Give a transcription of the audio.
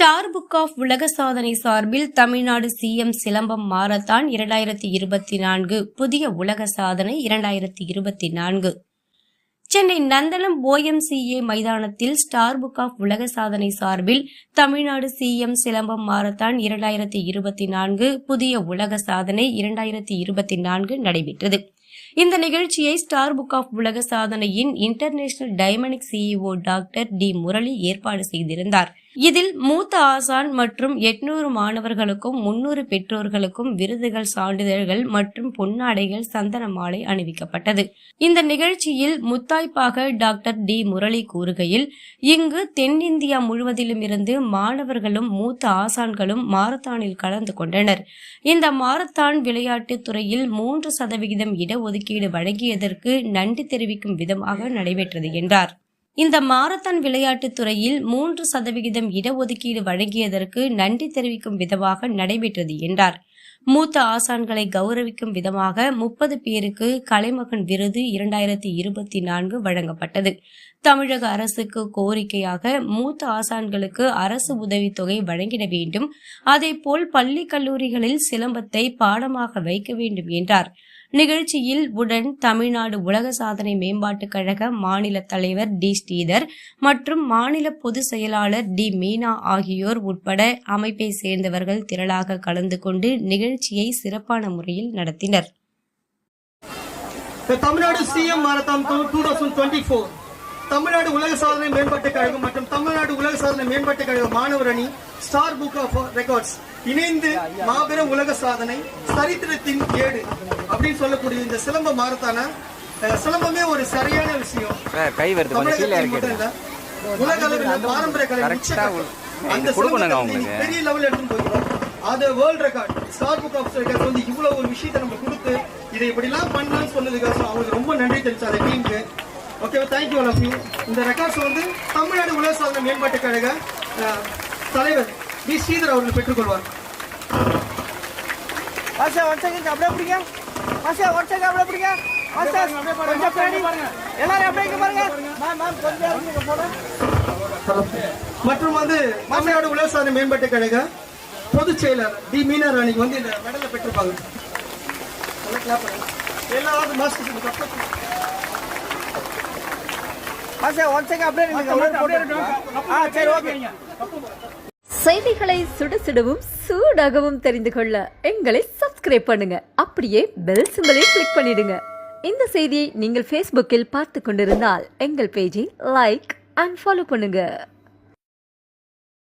Star book of உலக சாதனை சார்பில் தமிழ்நாடு சிஎம் சிலம்பம் மாரத்தான் 2024 புதிய உலக சாதனை 2024. சென்னை நந்தனம் OMCA மைதானத்தில் ஸ்டார் புக் ஆஃப் உலக சாதனை சார்பில் தமிழ்நாடு சிஎம் சிலம்பம் மாரத்தான் 2024 புதிய உலக சாதனை 2024 நடைபெற்றது. இந்த நிகழ்ச்சியை ஸ்டார் புக் ஆஃப் உலக சாதனையின் இன்டர்நேஷனல் டைமனிக் CEO டாக்டர் டி முரளி ஏற்பாடு செய்திருந்தார். இதில் மூத்த ஆசான் மற்றும் 800 மாணவர்களுக்கும் 300 பெற்றோர்களுக்கும் விருதுகள், சான்றிதழ்கள் மற்றும் பொன்னாடைகள், சந்தன மாலை அணிவிக்கப்பட்டது. இந்த நிகழ்ச்சியில் முத்தாய்ப்பாக டாக்டர் டி முரளி கூறுகையில், இங்கு தென்னிந்தியா முழுவதிலும் இருந்து மாணவர்களும் மூத்த ஆசான்களும் மாரத்தானில் கலந்து கொண்டனர். இந்த மாரத்தான் விளையாட்டுத் துறையில் 3% இடஒதுக்கீடு வழங்கியதற்கு நன்றி தெரிவிக்கும் விதமாக நடைபெற்றது என்றார். இந்த மாரத்தான் விளையாட்டுத் துறையில் 3% இடஒதுக்கீடு வழங்கியதற்கு நன்றி தெரிவிக்கும் விதமாக நடைபெற்றது என்றார். மூத்த ஆசான்களை கௌரவிக்கும் விதமாக 30 பேருக்கு கலைமகன் விருது 2024 வழங்கப்பட்டது. தமிழக அரசுக்கு கோரிக்கையாக மூத்த ஆசான்களுக்கு அரசு உதவித்தொகை வழங்கிட வேண்டும், அதேபோல் பள்ளி கல்லூரிகளில் சிலம்பத்தை பாடமாக வைக்க வேண்டும் என்றார். நிகழ்ச்சியில் உடன் தமிழ்நாடு உலக சாதனை மேம்பாட்டுக் கழக மாநில தலைவர் டி ஸ்ரீதர் மற்றும் மாநில பொதுச் செயலாளர் டி மீனா ஆகியோர் உட்பட அமைப்பை சேர்ந்தவர்கள் திரளாக கலந்து கொண்டு நிகழ்ச்சியை சிறப்பான முறையில் நடத்தினர். தமிழ்நாடு சிஎம் மாரத்தான் 2024 தமிழ்நாடு உலக சாதனை மேம்பாட்டுக் கழகம் மற்றும் தமிழ்நாடு உலக சாதனை மேம்பாட்டுக் கழக மாணவர் அணி ஸ்டார் புக் ஆஃப் ரெக்கார்ட்ஸ் இணைந்து மாபெரும் உலக சாதனை சரித்திரத்தின் ஏடு அப்படின்னு சொல்லக்கூடிய இந்த சிலம்ப மாரத்தான சிலம்பமே ஒரு சரியான விஷயம். உலக அளவில் பாரம்பரிய கலை அந்த பெரிய லெவல் எடுத்துன்னு போகிறோம். அது world record star book of records வந்து இவ்வளவு ஒரு விஷயத்தை நம்ம கொடுத்து இதை இப்படிலாம் பண்ணலாம்னு சொன்னதுக்காக அவங்களுக்கு ரொம்ப நன்றி தெரிவிச்சாரு டீமுக்கு. Okay, thank you all of you. இந்த ரெக்கார்ட்ஸ் வந்து தமிழ்நாடு உலக சாதனை மேம்பாட்டுக் கழக தலைவர் டி ஸ்ரீதர் அவர்கள் பெற்றுக்கொள்வார். மற்றும் வந்து தமிழ்நாடு உலக சாதனை மேம்பாட்டுக் கழக பொதுச் செயலர் டி மீனா ராணிக்கு வந்து இந்த மெடலை பெற்றிருப்பாங்க. எல்லாரும் செய்திகளை சுடசுடவும் சூடாகவும் தெரிந்து கொள்ள எங்களை சப்ஸ்கிரைப் பண்ணுங்க. அப்படியே பெல் சிம்பலை கிளிக் பண்ணிடுங்க. இந்த செய்தியை நீங்கள் Facebookல் பார்த்து கொண்டிருந்தால் எங்கள் பேஜை லைக் அண்ட் ஃபாலோ பண்ணுங்க.